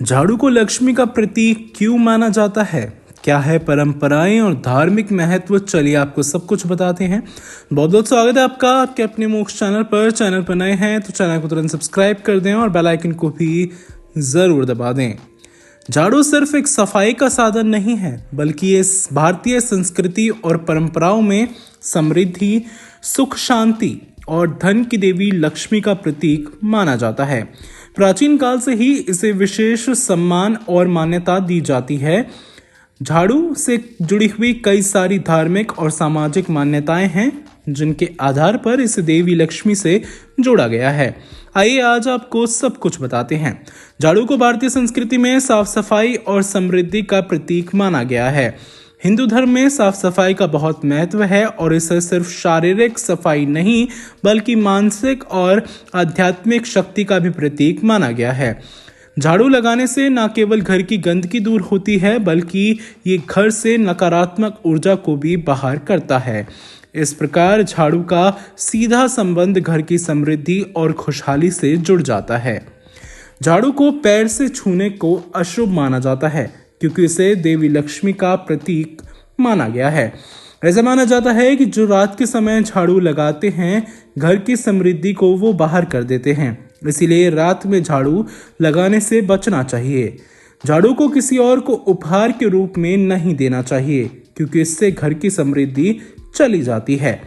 झाड़ू को लक्ष्मी का प्रतीक क्यों माना जाता है, क्या है परंपराएं और धार्मिक महत्व, चलिए आपको सब कुछ बताते हैं। बहुत बहुत स्वागत है आपका आपके अपने मोक्ष चैनल पर नए हैं तो चैनल को तुरंत सब्सक्राइब कर दें और बेल आइकन को भी ज़रूर दबा दें। झाड़ू सिर्फ एक सफाई का साधन नहीं है, बल्कि इस भारतीय संस्कृति और परंपराओं में समृद्धि, सुख, शांति और धन की देवी लक्ष्मी का प्रतीक माना जाता है। प्राचीन काल से ही इसे विशेष सम्मान और मान्यता दी जाती है। झाड़ू से जुड़ी हुई कई सारी धार्मिक और सामाजिक मान्यताएं हैं, जिनके आधार पर इसे देवी लक्ष्मी से जोड़ा गया है। आइए आज आपको सब कुछ बताते हैं। झाड़ू को भारतीय संस्कृति में साफ सफाई और समृद्धि का प्रतीक माना गया है। हिंदू धर्म में साफ सफाई का बहुत महत्व है और इसे सिर्फ शारीरिक सफाई नहीं बल्कि मानसिक और आध्यात्मिक शक्ति का भी प्रतीक माना गया है। झाड़ू लगाने से न केवल घर की गंदगी दूर होती है, बल्कि ये घर से नकारात्मक ऊर्जा को भी बाहर करता है। इस प्रकार झाड़ू का सीधा संबंध घर की समृद्धि और खुशहाली से जुड़ जाता है। झाड़ू को पैर से छूने को अशुभ माना जाता है, क्योंकि इसे देवी लक्ष्मी का प्रतीक माना गया है। ऐसा माना जाता है कि जो रात के समय झाड़ू लगाते हैं, घर की समृद्धि को वो बाहर कर देते हैं, इसीलिए रात में झाड़ू लगाने से बचना चाहिए। झाड़ू को किसी और को उपहार के रूप में नहीं देना चाहिए, क्योंकि इससे घर की समृद्धि चली जाती है।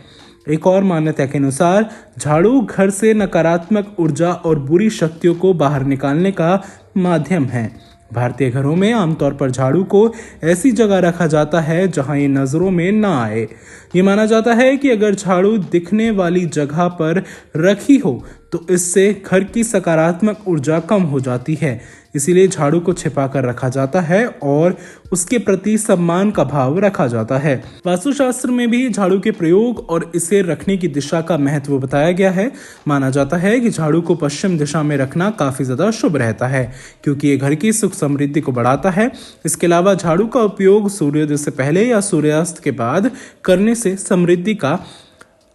एक और मान्यता के अनुसार झाड़ू घर से नकारात्मक ऊर्जा और बुरी शक्तियों को बाहर निकालने का माध्यम है। भारतीय घरों में आमतौर पर झाड़ू को ऐसी जगह रखा जाता है जहां ये नजरों में ना आए। ये माना जाता है कि अगर झाड़ू दिखने वाली जगह पर रखी हो तो इससे घर की सकारात्मक ऊर्जा कम हो जाती है, इसीलिए झाड़ू को छिपा कर रखा जाता है और उसके प्रति सम्मान का भाव रखा जाता है। वास्तुशास्त्र में भी झाड़ू के प्रयोग और इसे रखने की दिशा का महत्व बताया गया है। माना जाता है कि झाड़ू को पश्चिम दिशा में रखना काफी ज्यादा शुभ रहता है, क्योंकि ये घर की सुख समृद्धि को बढ़ाता है। इसके अलावा झाड़ू का उपयोग सूर्योदय से पहले या सूर्यास्त के बाद करने से समृद्धि का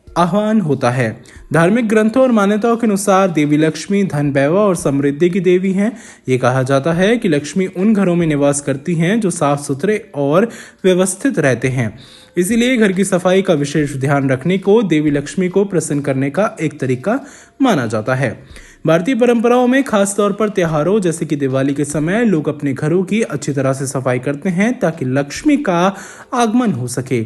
आह्वान होता है। धार्मिक ग्रंथों और मान्यताओं के अनुसार देवी लक्ष्मी धन, वैभव और समृद्धि की देवी हैं। ये कहा जाता है कि लक्ष्मी उन घरों में निवास करती हैं जो साफ सुथरे और व्यवस्थित रहते हैं। इसीलिए घर की सफाई का विशेष ध्यान रखने को देवी लक्ष्मी को प्रसन्न करने का एक तरीका माना जाता है। भारतीय परंपराओं में खास तौर पर त्योहारों जैसे कि दिवाली के समय लोग अपने घरों की अच्छी तरह से सफाई करते हैं ताकि लक्ष्मी का आगमन हो सके।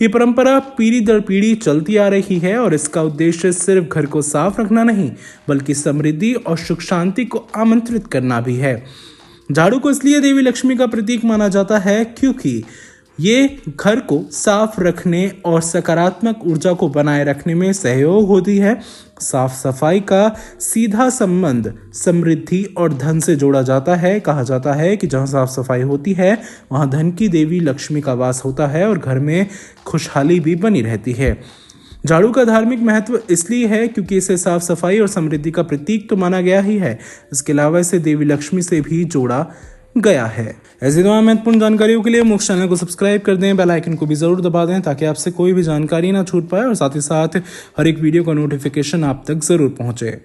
ये परंपरा पीढ़ी दर पीढ़ी चलती आ रही है और इसका उद्देश्य सिर्फ घर को साफ रखना नहीं बल्कि समृद्धि और सुख शांति को आमंत्रित करना भी है। झाड़ू को इसलिए देवी लक्ष्मी का प्रतीक माना जाता है क्योंकि ये घर को साफ रखने और सकारात्मक ऊर्जा को बनाए रखने में सहयोग होती है। साफ सफाई का सीधा संबंध समृद्धि और धन से जोड़ा जाता है। कहा जाता है कि जहाँ साफ सफाई होती है वहाँ धन की देवी लक्ष्मी का वास होता है और घर में खुशहाली भी बनी रहती है। झाड़ू का धार्मिक महत्व इसलिए है क्योंकि इसे साफ सफाई और समृद्धि का प्रतीक तो माना गया ही है, इसके अलावा इसे देवी लक्ष्मी से भी जोड़ा गया है। ऐसी तमाम महत्वपूर्ण जानकारियों के लिए मोक्ष चैनल को सब्सक्राइब कर दें, बेल आइकन को भी जरूर दबा दें ताकि आपसे कोई भी जानकारी ना छूट पाए और साथ ही साथ हर एक वीडियो का नोटिफिकेशन आप तक जरूर पहुंचे।